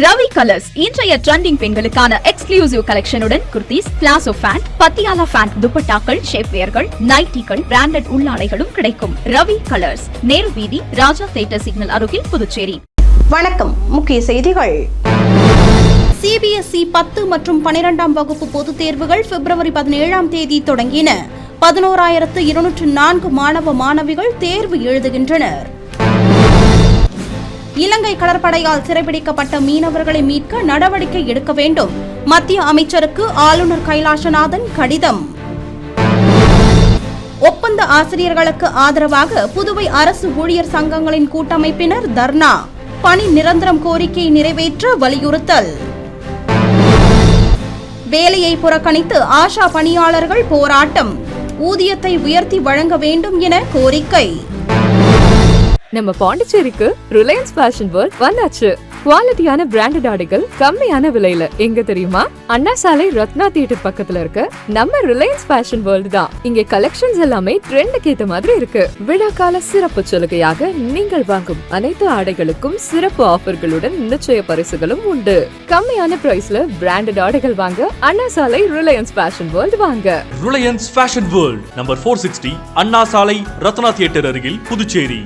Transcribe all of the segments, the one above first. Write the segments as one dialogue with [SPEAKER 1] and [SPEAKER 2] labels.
[SPEAKER 1] Ravi colours இன்றைய trending பெண்களுக்கான exclusive கலெக்ஷனுடன் kurtis, palazzo pant, Patiala pant, துப்பட்டாக்கள், ஷேப்வேர்கள், நைட்டிகள், பிராண்டட் உள்ளாடைகளும் கிடைக்கும். ரவி கலர்ஸ், நேரு வீதி, ராஜா தியேட்டர் சிக்னல் அருகில், புதுச்சேரி.
[SPEAKER 2] வணக்கம். முக்கிய செய்திகள். சிபிஎஸ்இ 10 மற்றும் 12ஆம் வகுப்பு பொதுத் தேர்வுகள் பிப்ரவரி 17ஆம் தேதி தொடங்கின. 11,204 மாணவ மாணவிகள் தேர்வு எழுதுகின்றனர். இலங்கை கடற்படையால் சிறைபிடிக்கப்பட்ட மீனவர்களை மீட்க நடவடிக்கை எடுக்க வேண்டும். மத்திய அமைச்சருக்கு ஆளுநர் கைலாசநாதன் கடிதம். ஒப்பந்த ஆசிரியர்களுக்கு ஆதரவாக புதுவை அரசு ஊழியர் சங்கங்களின் கூட்டமைப்பினர் தர்ணா. பணி நிரந்தரம் கோரிக்கையை நிறைவேற்ற வலியுறுத்தல். வேலையை புறக்கணித்து ஆஷா பணியாளர்கள் போராட்டம். ஊதியத்தை உயர்த்தி வழங்க வேண்டும் என கோரிக்கை.
[SPEAKER 3] நம்ம பாண்டிச்சேரிக்கு ரிலையன்ஸ் ஃபேஷன் வேர்ல்ட் வந்தாச்சு. குவாலிட்டியான பிராண்டட் ஆடைகள் கம்மியான விலையில. எங்க தெரியுமா? அண்ணா சாலை ரத்னா தியேட்டர் பக்கத்துல இருக்க நம்ம ரிலையன்ஸ் ஃபேஷன் வேர்ல்ட் தான். இங்க கலெக்ஷன்ஸ் எல்லாமே ட்ரெண்டுக்கு ஏத்த மாதிரி இருக்கு. விழாக்கால சிறப்பு சலுகையாக நீங்கள் வாங்கும் அனைத்து ஆடைகளுக்கும் சிறப்பு ஆஃபர்களுடன் நிச்சய பரிசுகளும் உண்டு. கம்மியான பிரைஸ்ல பிராண்டட் ஆடைகள் வாங்க அண்ணா சாலை ரிலையன்ஸ் ஃபேஷன் வேர்ல்ட் வாங்க.
[SPEAKER 4] ரிலையன்ஸ் ஃபேஷன் வேர்ல்ட், நம்பர் 460, அண்ணா சாலை ரத்னா தியேட்டர் அருகில், புதுச்சேரி.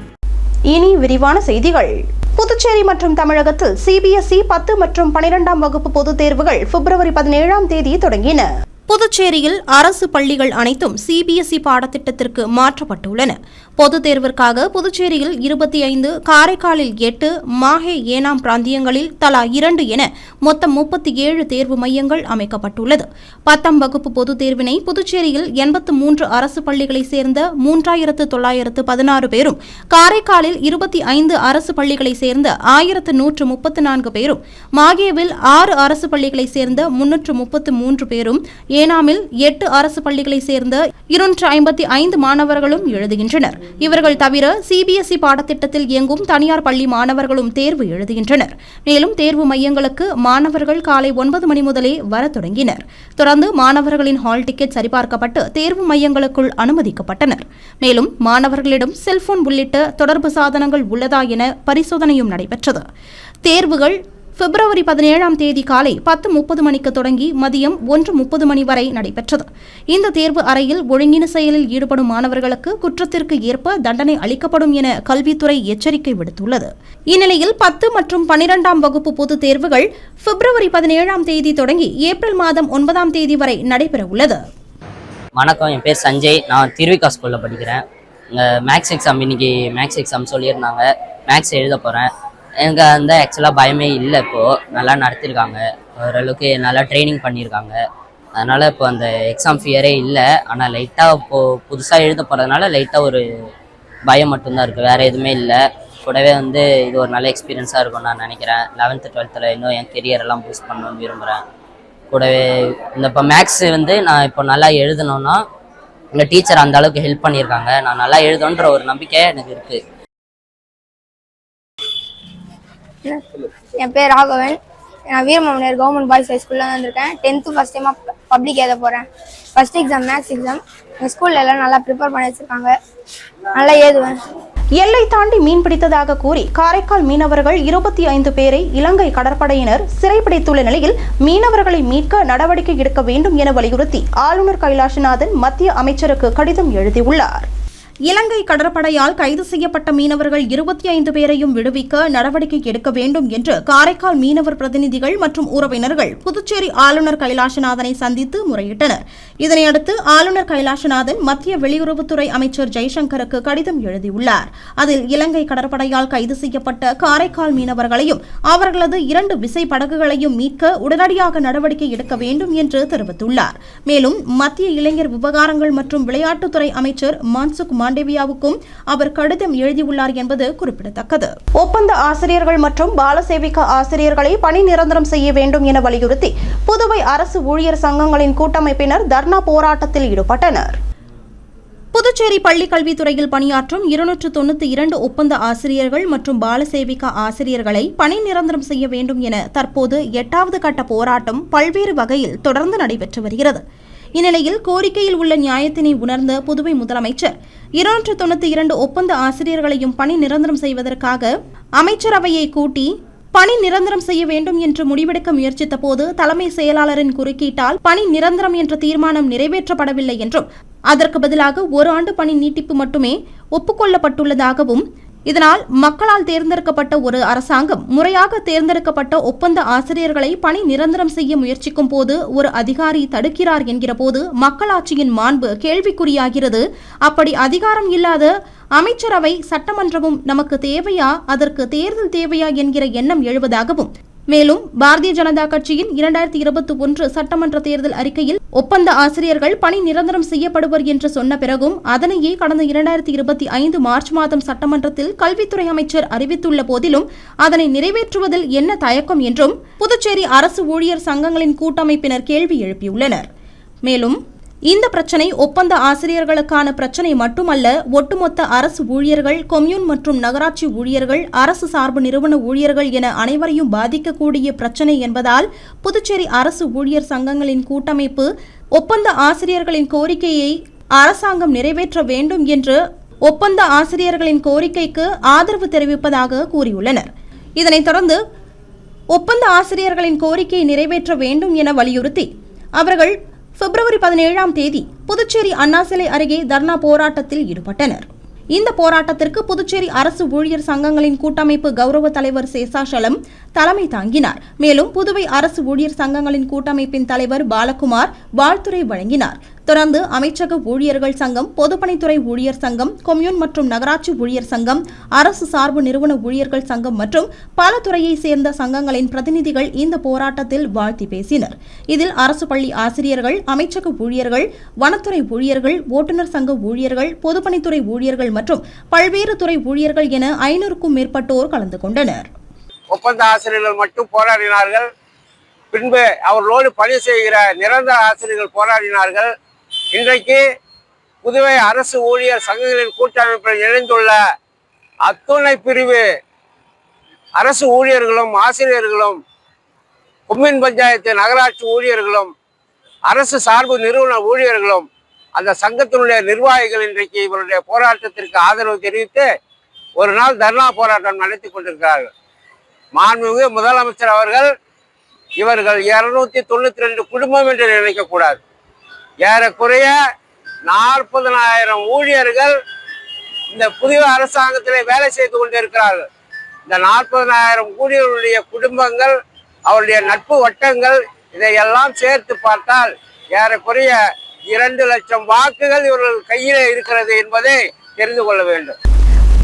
[SPEAKER 2] இனி விரிவான செய்திகள். புதுச்சேரி மற்றும் தமிழகத்தில் சிபிஎஸ்இ 10 மற்றும் 12ஆம் வகுப்பு பொதுத் தேர்வுகள் பிப்ரவரி 17ஆம் தேதி தொடங்கின. புதுச்சேரியில் அரசு பள்ளிகள் அனைத்தும் சிபிஎஸ்இ பாடத்திட்டத்திற்கு மாற்றப்பட்டுள்ளன. பொதுத் தேர்விற்காக புதுச்சேரியில் 25, காரைக்காலில் 8, மாஹே, ஏனாம் பிராந்தியங்களில் தலா 2 என மொத்தம் 37 தேர்வு மையங்கள் அமைக்கப்பட்டுள்ளது. 10ஆம் வகுப்பு பொதுத் தேர்வினை புதுச்சேரியில் 83 அரசு பள்ளிகளைச் சேர்ந்த 3,916 பேரும், காரைக்காலில் 25 அரசு பள்ளிகளைச் சேர்ந்த 1,134 பேரும், மாஹேவில் 6 அரசு பள்ளிகளைச் சேர்ந்த 333 பேரும், ஏனாமில் 8 அரசு பள்ளிகளைச் சேர்ந்த 255 மாணவர்களும் எழுதுகின்றனர். இவர்கள் தவிர சிபிஎஸ்இ பாடத்திட்டத்தில் இயங்கும் தனியார் பள்ளி மாணவர்களும் தேர்வு எழுதுகின்றனர். மேலும் தேர்வு மையங்களுக்கு மாணவர்கள் காலை 9 மணி முதலே வர தொடங்கினர். தொடர்ந்து மாணவர்களின் ஹால் டிக்கெட் சரிபார்க்கப்பட்டு தேர்வு மையங்களுக்குள் அனுமதிக்கப்பட்டனர். மேலும் மாணவர்களிடம் செல்போன் உள்ளிட்ட தொடர்பு சாதனங்கள் உள்ளதா என பரிசோதனையும் நடைபெற்றது. தேர்வுகள் பிப்ரவரி 17ஆம் தேதி காலை 10:30 மணிக்கு தொடங்கி மதியம் 1:30 மணி வரை நடைபெற்றது. இந்த தேர்வு அறையில் ஒழுங்கின செயலில் ஈடுபடும் மாணவர்களுக்கு குற்றத்திற்கு ஏற்ப தண்டனை அளிக்கப்படும் என கல்வித்துறை எச்சரிக்கை விடுத்துள்ளது. இந்நிலையில் 10 மற்றும் 12ஆம் வகுப்பு பொதுத் தேர்வுகள் பிப்ரவரி 17ஆம் தேதி தொடங்கி ஏப்ரல் மாதம் 9ஆம் தேதி வரை நடைபெற உள்ளது.
[SPEAKER 5] வணக்கம், என் பேர் சஞ்சய். நான் திருவிக்கா ஸ்கூலில் படிக்கிறேன். மேக்ஸ் எக்ஸாம், இன்னைக்கு மேக்ஸ் எக்ஸாம் சொல்லியிருந்தாங்க. மேக்ஸ் எழுத போகிறேன். எனக்கு வந்து ஆக்சுவலாக பயமே இல்லை. இப்போது நல்லா நடத்திருக்காங்க, ஓரளவுக்கு நல்லா ட்ரைனிங் பண்ணியிருக்காங்க. அதனால் இப்போ அந்த எக்ஸாம் ஃபியரே இல்லை. ஆனால் லைட்டாக இப்போது புதுசாக எழுத போகிறதுனால லைட்டாக ஒரு பயம் மட்டும்தான் இருக்குது, வேறு எதுவுமே இல்லை. கூடவே வந்து இது ஒரு நல்ல எக்ஸ்பீரியன்ஸாக இருக்கும்னு நான் நினைக்கிறேன். 11th 12th இன்னும் என் கெரியரெல்லாம் பூஸ்ட் பண்ணணும்னு விரும்புகிறேன். கூடவே இந்த இப்போ மேக்ஸ் வந்து நான் இப்போ நல்லா எழுதணுன்னா எங்கள் டீச்சர் அந்த அளவுக்கு ஹெல்ப் பண்ணியிருக்காங்க. நான் நல்லா எழுதணுன்ற ஒரு நம்பிக்கை எனக்கு இருக்குது.
[SPEAKER 6] என் பேர் ராகவன். நான் வீரமாமனியார் கவர்மெண்ட் பாய்ஸ் ஹைஸ்கூலில் தான் வந்திருக்கேன். 10th ஃபஸ்ட் டைமாக பப்ளிக் எழுத போகிறேன். First exam maths exam. எங்கள் ஸ்கூலில் எல்லாம் நல்லா ப்ரிப்பேர் பண்ணி வச்சுருக்காங்க, நல்லா எழுதுவேன்.
[SPEAKER 2] எல்லை தாண்டி மீன் பிடித்ததாக கூறி காரைக்கால் மீனவர்கள் 25 பேரை இலங்கை கடற்படையினர் சிறைப்பிடித்துள்ள நிலையில் மீனவர்களை மீட்க நடவடிக்கை எடுக்க வேண்டும் என வலியுறுத்தி ஆளுநர் கைலாசநாதன் மத்திய அமைச்சருக்கு கடிதம் எழுதியுள்ளார். இலங்கை கடற்படையால் கைது செய்யப்பட்ட மீனவர்கள் 25 பேரையும் விடுவிக்க நடவடிக்கை எடுக்க வேண்டும் என்று காரைக்கால் மீனவர் பிரதிநிதிகள் மற்றும் உறவினர்கள் புதுச்சேரி ஆளுநர் கைலாசநாதனை சந்தித்து முறையிட்டனர். இதனையடுத்து ஆளுநர் கைலாசநாதன் மத்திய வெளியுறவுத்துறை அமைச்சர் ஜெய்சங்கருக்கு கடிதம் எழுதியுள்ளார். அதில் இலங்கை கடற்படையால் கைது செய்யப்பட்ட காரைக்கால் மீனவர்களையும் அவர்களது 2 விசை படகுகளையும் மீட்க உடனடியாக நடவடிக்கை எடுக்க வேண்டும் என்று தெரிவித்துள்ளார். மேலும் மத்திய இளைஞர் விவகாரங்கள் மற்றும் விளையாட்டுத்துறை அமைச்சர் மான்சுக் மாண்டேவியாவுக்கும் அவர் கடிதம் எழுதியுள்ளார் என்பது குறிப்பிடத்தக்கது. ஒப்பந்த ஆசிரியர்கள் மற்றும் பாலசேவிகா ஆசிரியர்களை பணி நிரந்தரம் செய்ய வேண்டும் என வலியுறுத்தி புதுவை அரசு ஊழியர் சங்கங்களின் கூட்டமைப்பினர் தர்ணா போராட்டத்தில் ஈடுபட்டனர். புதுச்சேரி பள்ளிக் கல்வித்துறையில் பணியாற்றும் 292 ஒப்பந்த ஆசிரியர்கள் மற்றும் பாலசேவிகா ஆசிரியர்களை பணி நிரந்தரம் செய்ய வேண்டும் என தற்போது 8வது கட்ட போராட்டம் பல்வேறு வகையில் தொடர்ந்து நடைபெற்று வருகிறது. இந்நிலையில் கோரிக்கையில் உள்ள நியாயத்தினை உணர்ந்த புதுவை முதலமைச்சர் 292 ஒப்பந்த ஆசிரியர்களையும் பணி நிரந்தரம் செய்வதற்காக அமைச்சரவையை கூட்டி பணி நிரந்தரம் செய்ய வேண்டும் என்று முடிவெடுக்க முயற்சித்த போது தலைமை செயலாளரின் குறுக்கீட்டால் பணி நிரந்தரம் என்ற தீர்மானம் நிறைவேற்றப்படவில்லை என்றும் அதற்கு பதிலாக 1 ஆண்டு பணி நீட்டிப்பு மட்டுமே ஒப்புக்கொள்ளப்பட்டுள்ளதாகவும் இதனால் மக்களால் தேர்ந்தெடுக்கப்பட்ட ஒரு அரசாங்கம் முறையாக தேர்ந்தெடுக்கப்பட்ட ஒப்பந்த ஆசிரியர்களை பணி நிரந்தரம் செய்ய முயற்சிக்கும் போது ஒரு அதிகாரி தடுக்கிறார் என்கிற போது மக்களாட்சியின் மாண்பு கேள்விக்குறியாகிறது. அப்படி அதிகாரம் இல்லாத அமைச்சரவை சட்டமன்றமும் நமக்கு தேவையா, அதற்கு தேர்தல் தேவையா என்கிற எண்ணம் எழுவதாகவும் மேலும் பாரதிய ஜனதா கட்சியின் 2021 சட்டமன்ற தேர்தல் அறிக்கையில் ஒப்பந்த ஆசிரியர்கள் பணி நிரந்தரம் செய்யப்படுவர் என்று சொன்ன பிறகும் அதனையே கடந்த 2025 மார்ச் மாதம் சட்டமன்றத்தில் கல்வித்துறை அமைச்சர் அறிவித்துள்ள போதிலும் அதனை நிறைவேற்றுவதில் என்ன தயக்கம் என்றும் புதுச்சேரி அரசு ஊழியர் சங்கங்களின் கூட்டமைப்பினர் கேள்வி எழுப்பியுள்ளனர். மேலும் இந்த பிரச்சினை ஒப்பந்த ஆசிரியர்களுக்கான பிரச்சினை மட்டுமல்ல, ஒட்டுமொத்த அரசு ஊழியர்கள், கொம்யூன் மற்றும் நகராட்சி ஊழியர்கள், அரசு சார்பு நிறுவன ஊழியர்கள் என அனைவரையும் பாதிக்கக்கூடிய பிரச்சினை என்பதால் புதுச்சேரி அரசு ஊழியர் சங்கங்களின் கூட்டமைப்பு ஒப்பந்த ஆசிரியர்களின் கோரிக்கையை அரசாங்கம் நிறைவேற்ற வேண்டும் என்று ஒப்பந்த ஆசிரியர்களின் கோரிக்கைக்கு ஆதரவு தெரிவிப்பதாக கூறியுள்ளனர். இதனைத் தொடர்ந்து ஒப்பந்த ஆசிரியர்களின் கோரிக்கையை நிறைவேற்ற வேண்டும் என வலியுறுத்தி அவர்கள் பிப்ரவரி 17ஆம் தேதி புதுச்சேரி அண்ணா சிலை அருகே தர்ணா போராட்டத்தில் ஈடுபட்டனர். இந்த போராட்டத்திற்கு புதுச்சேரி அரசு ஊழியர் சங்கங்களின் கூட்டமைப்பு கௌரவ தலைவர் சேஷாசலம் தலைமை தாங்கினார். மேலும் புதுவை அரசு ஊழியர் சங்கங்களின் கூட்டமைப்பின் தலைவர் பாலகுமார் வாழ்த்துரை வழங்கினார். தொடர்ந்து அமைச்சக ஊழியர்கள் சங்கம், பொதுப்பணித்துறை ஊழியர் சங்கம், கொம்யூன் மற்றும் நகராட்சி ஊழியர் சங்கம், அரசு சார்பு நிறுவன ஊழியர்கள் சங்கம் மற்றும் பல துறையை சேர்ந்த சங்கங்களின் பிரதிநிதிகள் இந்த போராட்டத்தில் வாழ்த்தி பேசினர். இதில் அரசு பள்ளி ஆசிரியர்கள், அமைச்சக ஊழியர்கள், வனத்துறை ஊழியர்கள், ஓட்டுநர் சங்க ஊழியர்கள், பொதுப்பணித்துறை ஊழியர்கள் மற்றும் பல்வேறு துறை ஊழியர்கள் என 500க்கும் மேற்பட்டோர் கலந்து கொண்டனர்.
[SPEAKER 7] ஒப்பந்த ஆசிரியர்கள் மட்டும் போராடினார்கள். பின்பு அவர்களோடு பணி செய்கிற நிரந்தர ஆசிரியர்கள் போராடினார்கள். இன்றைக்கு புதுவை அரசு ஊழியர் சங்கங்களின் கூட்டமைப்பில் இணைந்துள்ள அத்துணை பிரிவு அரசு ஊழியர்களும் ஆசிரியர்களும், கொம்யூன் பஞ்சாயத்து நகராட்சி ஊழியர்களும், அரசு சார்பு நிறுவன ஊழியர்களும், அந்த சங்கத்தினுடைய நிர்வாகிகள் இன்றைக்கு இவருடைய போராட்டத்திற்கு ஆதரவு தெரிவித்து ஒரு நாள் தர்ணா போராட்டம் நடத்தி கொண்டிருக்கிறார்கள். மாண்புமிகு முதலமைச்சர் அவர்கள் இவர்கள் 292 குடும்பம் என்று நினைக்கக்கூடாது. ஏறக்குறைய 40,000 ஊழியர்கள் இந்த புதிய அரசாங்கத்திலே வேலை செய்து கொண்டிருக்கிறார்கள். இந்த 40,000 ஊழியர்களுடைய குடும்பங்கள், அவருடைய நட்பு வட்டங்கள், இதையெல்லாம் சேர்த்து பார்த்தால் ஏறக்குறைய 2 லட்சம் வாக்குகள் இவர்கள் கையிலே இருக்கிறது என்பதை தெரிந்து கொள்ள வேண்டும்.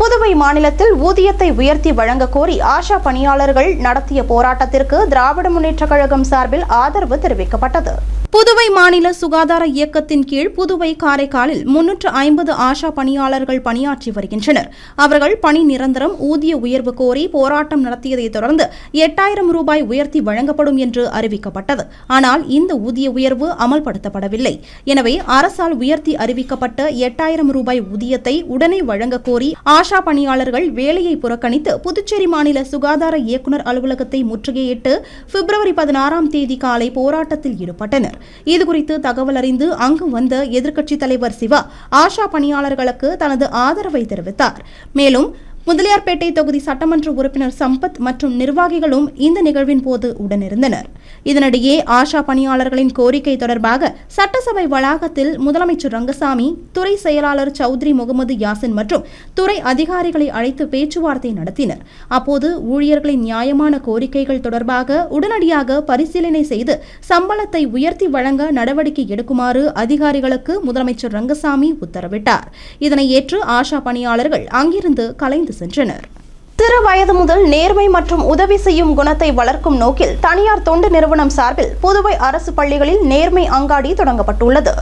[SPEAKER 2] புதுவை மாநிலத்தில் ஊதியத்தை உயர்த்தி வழங்க கோரி ஆஷா பணியாளர்கள் நடத்திய போராட்டத்திற்கு திராவிட முன்னேற்றக் கழகம் சார்பில் ஆதரவு தெரிவிக்கப்பட்டது. புதுவை மாநில சுகாதார இயக்கத்தின் கீழ் புதுவை காரைக்காலில் 350 ஆஷா பணியாளர்கள் பணியாற்றி வருகின்றனர். அவர்கள் பணி நிரந்தரம், ஊதிய உயர்வு கோரி போராட்டம் நடத்தியதை தொடர்ந்து 8000 ரூபாய் உயர்த்தி வழங்கப்படும் என்று அறிவிக்கப்பட்டது. ஆனால் இந்த ஊதிய உயர்வு அமல்படுத்தப்படவில்லை. எனவே அரசால் உயர்த்தி அறிவிக்கப்பட்ட 8000 ரூபாய் ஊதியத்தை உடனே வழங்க கோரி ஆஷா பணியாளர்கள் வேலையை புறக்கணித்து புதுச்சேரி மாநில சுகாதார இயக்குநர் அலுவலகத்தை முற்றுகையிட்டு பிப்ரவரி 16ஆம் தேதி காலை போராட்டத்தில் ஈடுபட்டனர். இதுகுறித்து தகவல் அறிந்து அங்கு வந்த எதிர்க்கட்சித் தலைவர் சிவா ஆஷா பணியாளர்களுக்கு தனது ஆதரவை தெரிவித்தார். மேலும் முதலியார்பேட்டை தொகுதி சட்டமன்ற உறுப்பினர் சம்பத் மற்றும் நிர்வாகிகளும் இந்த நிகழ்வின் போது உடனிருந்தனர். இதனிடையே ஆஷா பணியாளர்களின் கோரிக்கை தொடர்பாக சட்டசபை வளாகத்தில் முதலமைச்சர் ரங்கசாமி, துறை செயலாளர் சௌத்ரி முகமது யாசின் மற்றும் துறை அதிகாரிகளை அழைத்து பேச்சுவார்த்தை நடத்தினர். அப்போது ஊழியர்களின் நியாயமான கோரிக்கைகள் தொடர்பாக உடனடியாக பரிசீலனை செய்து சம்பளத்தை உயர்த்தி வழங்க நடவடிக்கை எடுக்குமாறு அதிகாரிகளுக்கு முதலமைச்சர் ரங்கசாமி உத்தரவிட்டார். இதனை ஏற்று ஆஷா பணியாளர்கள் அங்கிருந்து கலைந்து சென்றனர். சிறு வயது முதல் நேர்மை மற்றும் உதவி செய்யும் குணத்தை வளர்க்கும் நோக்கில் தனியார் தொண்டு நிறுவனம் சார்பில் புதுவை அரசு பள்ளிகளில் நேர்மை அங்காடி தொடங்கப்பட்டுள்ளது.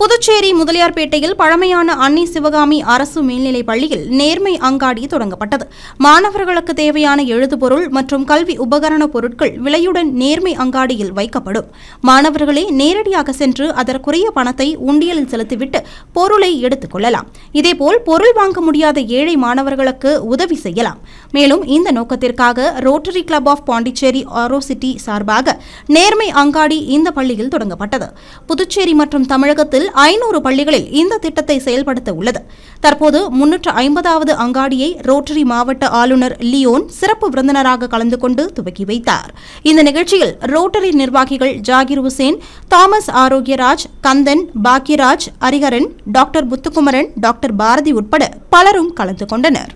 [SPEAKER 2] புதுச்சேரி முதலியார்பேட்டையில் பழமையான அன்னை சிவகாமி அரசு மேல்நிலைப் பள்ளியில் நேர்மை அங்காடி தொடங்கப்பட்டது. மாணவர்களுக்கு தேவையான எழுதுபொருள் மற்றும் கல்வி உபகரண பொருட்கள் விலையுடன் நேர்மை அங்காடியில் வைக்கப்படும். மாணவர்களே நேரடியாக சென்று அதற்குரிய பணத்தை உண்டியலில் செலுத்திவிட்டு பொருளை எடுத்துக் கொள்ளலாம். இதேபோல் பொருள் வாங்க முடியாத ஏழை மாணவர்களுக்கு உதவி செய்யலாம். மேலும் இந்த நோக்கத்திற்காக ரோட்டரி கிளப் ஆஃப் பாண்டிச்சேரி ஆரோசிட்டி சார்பாக நேர்மை அங்காடி இந்த பள்ளியில் தொடங்கப்பட்டது. புதுச்சேரி மற்றும் தமிழகத்தில் புதுச்சேரியில் 500 பள்ளிகளில் இந்த திட்டத்தை செயல்படுத்த உள்ளது. தற்போது 350வது அங்காடியை ரோட்டரி மாவட்ட ஆளுநர் லியோன் சிறப்பு விருந்தினராக கலந்து கொண்டு துவக்கி வைத்தார். இந்த நிகழ்ச்சியில் ரோட்டரி நிர்வாகிகள் ஜாகிர் ஹுசேன், தாமஸ் ஆரோக்கியராஜ், கந்தன், பாக்யராஜ், ஹரிஹரன், டாக்டர் முத்துக்குமரன், டாக்டர் பாரதி உட்பட பலரும் கலந்து கொண்டனர்.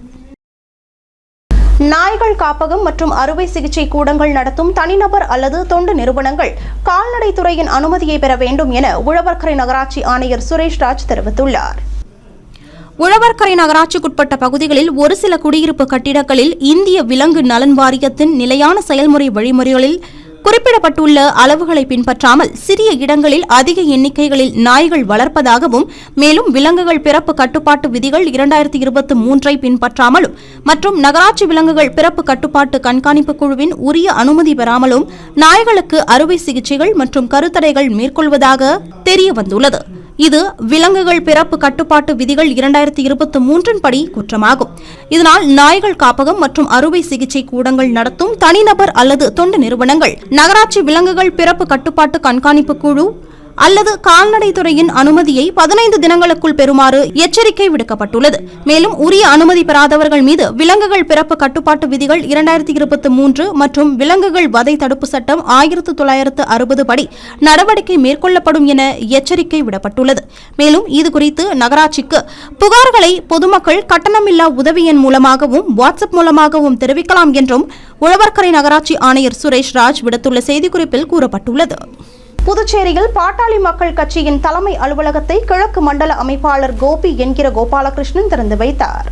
[SPEAKER 2] நாய்கள் காப்பகம் மற்றும் அறுவை சிகிச்சை கூடங்கள் நடத்தும் தனிநபர் அல்லது தொண்டு நிறுவனங்கள் கால்நடைத்துறையின் அனுமதியை பெற வேண்டும் என உழவர்கரை நகராட்சி ஆணையர் சுரேஷ்ராஜ் தெரிவித்துள்ளார். உழவர்கரை நகராட்சிக்குட்பட்ட பகுதிகளில் ஒரு சில குடியிருப்பு கட்டிடங்களில் இந்திய விலங்கு நலன் வாரியத்தின் நிலையான செயல்முறை வழிமுறைகளில் குறிப்பிடப்பட்டுள்ள அளவுகளை பின்பற்றாமல் சிறிய இடங்களில் அதிக எண்ணிக்கைகளில் நாய்கள் வளர்ப்பதாகவும், மேலும் விலங்குகள் பிறப்பு கட்டுப்பாட்டு விதிகள் 2023 பின்பற்றாமலும் மற்றும் நகராட்சி விலங்குகள் பிறப்பு கட்டுப்பாட்டு கண்காணிப்பு குழுவின் உரிய அனுமதி பெறாமலும் நாய்களுக்கு அறுவை சிகிச்சைகள் மற்றும் கருத்தடைகள் மேற்கொள்வதாக தெரியவந்துள்ளது. இது விலங்குகள் பிறப்பு கட்டுப்பாட்டு விதிகள் 2023 படி குற்றமாகும். இதனால் நாய்கள் காப்பகம் மற்றும் அறுவை சிகிச்சை கூடங்கள் நடத்தும் தனிநபர் அல்லது தொண்டு நிறுவனங்கள் நகராட்சி விலங்குகள் பிறப்பு கட்டுப்பாட்டு கண்காணிப்பு குழு அல்லது கால்நடைத்துறையின் அனுமதியை 15 தினங்களுக்குள் பெறுமாறு எச்சரிக்கை விடுக்கப்பட்டுள்ளது. மேலும் உரிய அனுமதி பெறாதவர்கள் மீது விலங்குகள் பிறப்பு கட்டுப்பாட்டு விதிகள் 2023 மற்றும் விலங்குகள் வதை தடுப்பு சட்டம் 1960 படி நடவடிக்கை மேற்கொள்ளப்படும் என எச்சரிக்கை விடப்பட்டுள்ளது. மேலும் இதுகுறித்து நகராட்சிக்கு புகார்களை பொதுமக்கள் கட்டணமில்லா உதவி எண் மூலமாகவும் வாட்ஸ்அப் மூலமாகவும் தெரிவிக்கலாம் என்றும் உழவர்கரை நகராட்சி ஆணையர் சுரேஷ்ராஜ் விடுத்துள்ள செய்திக்குறிப்பில் கூறப்பட்டுள்ளது. புதுச்சேரியில் பாட்டாளி மக்கள் கட்சியின் தலைமை அலுவலகத்தை கிழக்கு மண்டல அமைப்பாளர் கோபி என்கிற கோபாலகிருஷ்ணன் திறந்து வைத்தார்.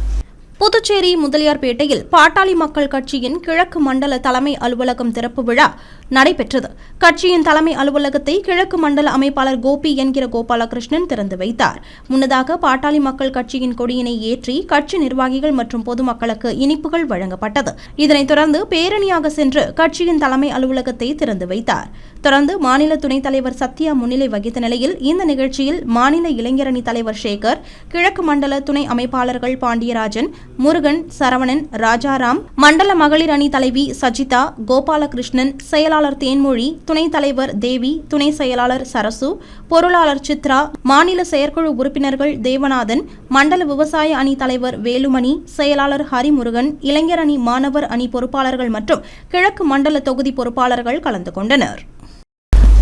[SPEAKER 2] புதுச்சேரி முதலியார்பேட்டையில் பாட்டாளி மக்கள் கட்சியின் கிழக்கு மண்டல தலைமை அலுவலகம் திறப்பு விழா நடைபெற்றது. கட்சியின் தலைமை அலுவலகத்தை கிழக்கு மண்டல அமைப்பாளர் கோபி என்கிற கோபாலகிருஷ்ணன் திறந்து வைத்தார். முன்னதாக பாட்டாளி மக்கள் கட்சியின் கொடியினை ஏற்றி கட்சி நிர்வாகிகள் மற்றும் பொதுமக்களுக்கு இனிப்புகள் வழங்கப்பட்டது. இதனைத் தொடர்ந்து பேரணியாக சென்று கட்சியின் தலைமை அலுவலகத்தை திறந்து வைத்தார். தொடர்ந்து மாநில துணைத் தலைவர் சத்யா முன்னிலை வகித்த நிலையில் இந்த நிகழ்ச்சியில் மாநில இளைஞரணி தலைவர் சேகர், கிழக்கு மண்டல துணை அமைப்பாளர்கள் பாண்டியராஜன், முருகன், சரவணன், ராஜாராம், மண்டல மகளிர் அணி தலைவி சஜிதா, கோபாலகிருஷ்ணன், செயலாளர் தேன்மொழி, துணைத் தலைவர் தேவி, துணை செயலாளர் சரசு, பொருளாளர் சித்ரா, மாநில செயற்குழு உறுப்பினர்கள் தேவநாதன், மண்டல விவசாய அணி தலைவர் வேலுமணி, செயலாளர் ஹரிமுருகன், இளைஞர் அணி மாணவர் அணி பொறுப்பாளர்கள் மற்றும் கிழக்கு மண்டல தொகுதி பொறுப்பாளர்கள் கலந்து கொண்டனர்.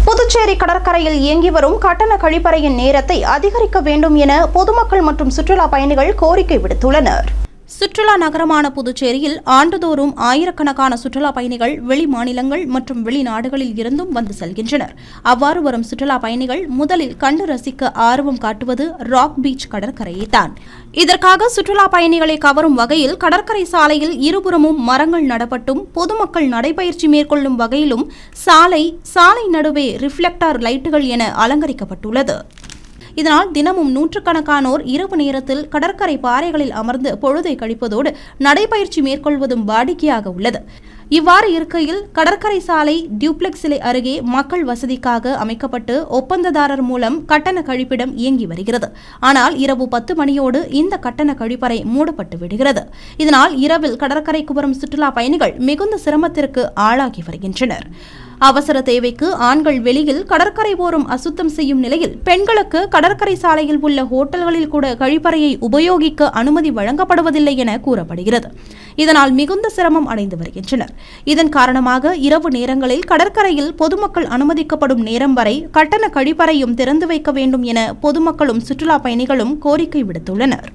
[SPEAKER 2] புதுச்சேரி கடற்கரையில் இயங்கி வரும் கட்டண கழிப்பறையின் நேரத்தை அதிகரிக்க வேண்டும் என பொதுமக்கள் மற்றும் சுற்றுலா பயணிகள் கோரிக்கை விடுத்துள்ளனர். சுற்றுலா நகரமான புதுச்சேரியில் ஆண்டுதோறும் ஆயிரக்கணக்கான சுற்றுலா பயணிகள் வெளி மாநிலங்கள் மற்றும் வெளிநாடுகளில் இருந்தும் வந்து செல்கின்றனர். அவ்வாறு வரும் சுற்றுலா பயணிகள் முதலில் கண்டு ரசிக்க ஆர்வம் காட்டுவது ராக் பீச் கடற்கரையைத்தான். இதற்காக சுற்றுலா பயணிகளை கவரும் வகையில் கடற்கரை சாலையில் இருபுறமும் மரங்கள் நடப்பட்டும் பொதுமக்கள் நடைபயிற்சி மேற்கொள்ளும் வகையிலும் சாலை நடுவே ரிஃப்ளெக்டர் லைட்டுகள் என அலங்கரிக்கப்பட்டுள்ளது. இதனால் தினமும் நூற்றுக்கணக்கானோர் இரவு நேரத்தில் கடற்கரை பாறைகளில் அமர்ந்து பொழுதை கழிப்பதோடு நடைபயிற்சி மேற்கொள்வதும் வாடிக்கையாக உள்ளது. இவ்வாறு இருக்கையில் கடற்கரை சாலை டியூப்ளெக்ஸ் சிலை அருகே மக்கள் வசதிக்காக அமைக்கப்பட்டு ஒப்பந்ததாரர் மூலம் கட்டண கழிப்பிடம் இயங்கி வருகிறது. ஆனால் இரவு 10 மணியோடு இந்த கட்டண கழிப்பறை மூடப்பட்டு விடுகிறது. இதனால் இரவில் கடற்கரைக்கு வரும் சுற்றுலா பயணிகள் மிகுந்த சிரமத்திற்கு ஆளாகி வருகின்றனர். அவசர தேவைக்கு ஆண்கள் வெளியில் கடற்கரை ஓரம் அசுத்தம் செய்யும் நிலையில் பெண்களுக்கு கடற்கரை சாலையில் உள்ள ஹோட்டல்களில் கூட கழிப்பறையை உபயோகிக்க அனுமதி வழங்கப்படுவதில்லை என கூறப்படுகிறது. இதனால் மிகுந்த சிரமம் அடைந்து வருகின்றனர். இதன் காரணமாக இரவு நேரங்களில் கடற்கரையில் பொதுமக்கள் அனுமதிக்கப்படும் நேரம் வரை கட்டண கழிப்பறையும் திறந்து வைக்க வேண்டும் என பொதுமக்களும் சுற்றுலா பயணிகளும் கோரிக்கை விடுத்துள்ளனர்.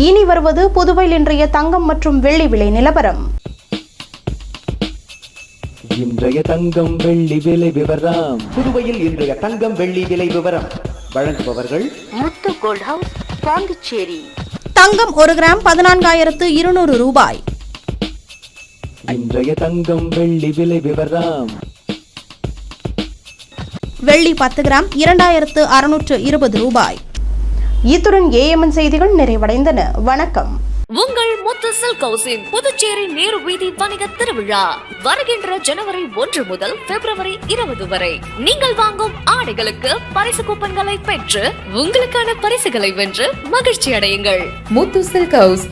[SPEAKER 2] இனி வருவது புதுவையில் இன்றைய தங்கம் மற்றும் வெள்ளி விலை நிலவரம்.
[SPEAKER 8] இன்றைய தங்கம் வெள்ளி விலை விவரம். புதுவையில் இன்றைய தங்கம் வெள்ளி விலை விவரம் வழங்குபவர்கள்
[SPEAKER 9] முத்து கோல்ட் ஹவுஸ், பாண்டிச்சேரி.
[SPEAKER 2] தங்கம் 1 கிராம் 14,200 ரூபாய்.
[SPEAKER 8] இன்றைய தங்கம் வெள்ளி விலை விவரம்.
[SPEAKER 2] வெள்ளி 10 கிராம் 2,620 ரூபாய். இத்துடன் ஏஎம்என் செய்திகள் நிறைவடைந்தன. வணக்கம்.
[SPEAKER 10] உங்கள் முத்து சில்க் ஹவுஸின் புதுச்சேரி நேரு வீதி வணிக திருவிழா வருகின்ற ஜனவரி 1 முதல் பிப்ரவரி 20 வரை. நீங்கள் வாங்கும் ஆடைகளுக்கு பரிசு கூப்பன்களை பெற்று உங்களுக்கான பரிசுகளை வென்று மகிழ்ச்சி அடையுங்கள்.
[SPEAKER 3] முத்து சில்க் ஹவுஸ்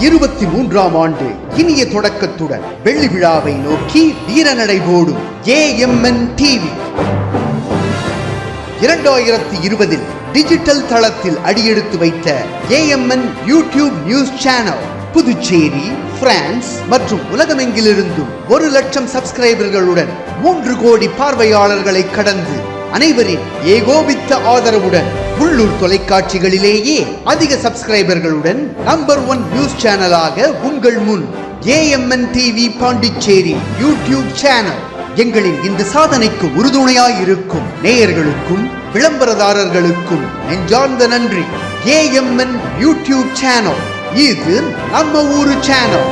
[SPEAKER 11] 23ஆம் ஆண்டு இனிய தொடக்கத்துடன் வெள்ளி விழாவை நோக்கி வீரநடை போடும் ஏஎம்என் டிவி. 2020 டிஜிட்டல் தளத்தில் அடியெடுத்து வைத்த AMN YouTube news channel Puducherry, France மற்றும் உலகமெங்கிலிருந்தும் 1 லட்சம் சப்ஸ்கிரைபர்களுடன் 3 கோடி பார்வையாளர்களை கடந்து அனைவரின் ஏகோபித்த ஆதரவுடன் உள்ளூர் தொலைக்காட்சிகளிலேயே அதிக சப்ஸ்கிரைபர்களுடன் நம்பர் 1 நியூஸ் சேனலாக உங்கள் முன் AMN TV Pondicherry YouTube channel. எங்களின் இந்த சாதனைக்கு உறுதுணையாயிருக்கும் நேயர்களுக்கும் விளம்பரதாரர்களுக்கும் நெஞ்சார்ந்த நன்றி. AMN யூடியூப் சேனல், இது நம்ம ஊரு சேனல்.